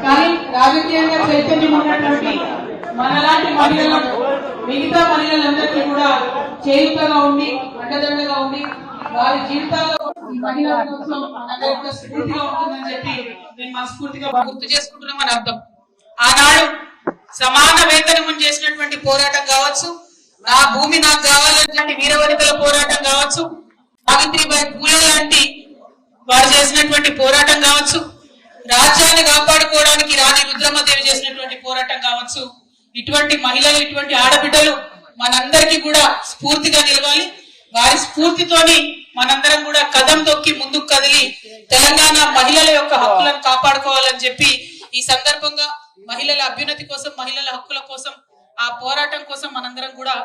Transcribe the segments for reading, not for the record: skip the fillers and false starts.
కానీ రాజకీయంగా చైతన్యం ఉన్నటువంటి మనలాంటి మహిళలకు మిగతా మహిళలందరికీ కూడా చేయూతగా ఉండి అండదండగా ఉండి వారి జీవితాల్లో ఈ మహిళల కోసం మనందరికీ స్ఫూర్తిగా ఉంటుందని చెప్పి నేను మనస్ఫూర్తిగా గుర్తు చేసుకుంటున్నామని అర్థం. ఆనాడు సమాన వేతనం చేసినటువంటి పోరాటం కావచ్చు, నా భూమి నాకు కావాలన్నటువంటి వీరవనితల పోరాటం కావచ్చు, సావిత్రిబాయి పూలే లాంటి వారు చేసినటువంటి పోరాటం కావచ్చు, రాజ్యాన్ని కాపాడుకోవడానికి రాణి రుద్రమదేవి చేసినటువంటి పోరాటం కావచ్చు, ఇటువంటి మహిళలు ఇటువంటి ఆడబిడ్డలు మనందరికీ కూడా స్ఫూర్తిగా నిలవాలి. వారి స్ఫూర్తితోని మనందరం కూడా కదం తొక్కి ముందుకు కదిలి తెలంగాణ మహిళల యొక్క హక్కులను కాపాడుకోవాలని చెప్పి ఈ సందర్భంగా మహిళల అభ్యున్నతి కోసం, మహిళల హక్కుల కోసం, ఆ పోరాటం కోసం మనందరం కూడా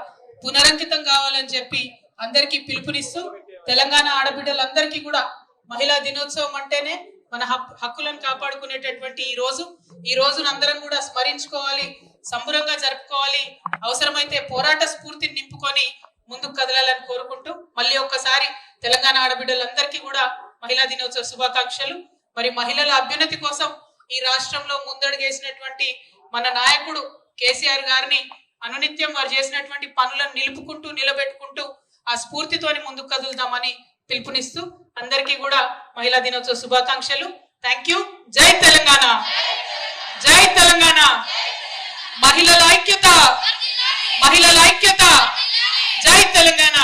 పునరంకితం కావాలని చెప్పి అందరికీ పిలుపునిస్తూ తెలంగాణ ఆడబిడ్డలందరికీ కూడా మహిళా దినోత్సవం అంటేనే మన హక్కులను కాపాడుకునేటటువంటి ఈ రోజును అందరం కూడా స్మరించుకోవాలి, సంబరంగా జరుపుకోవాలి, అవసరమైతే పోరాట స్ఫూర్తిని నింపుకొని ముందుకు కదలాలని కోరుకుంటూ మళ్ళీ ఒక్కసారి తెలంగాణ ఆడబిడ్డలందరికీ కూడా మహిళా దినోత్సవ శుభాకాంక్షలు. మరి మహిళల అభ్యున్నతి కోసం ఈ రాష్ట్రంలో ముందడుగేసినటువంటి మన నాయకుడు కేసీఆర్ గారిని అనునిత్యం వారు చేసినటువంటి పనులను నిలుపుకుంటూ నిలబెట్టుకుంటూ ఆ స్ఫూర్తితోని ముందుకు కదులుదామని పిలుపునిస్తూ అందరికీ కూడా మహిళా దినోత్సవ శుభాకాంక్షలు. Thank you. జై తెలంగాణ, జై తెలంగాణ. మహిళల ఐక్యత, మహిళల ఐక్యత. జై తెలంగాణ.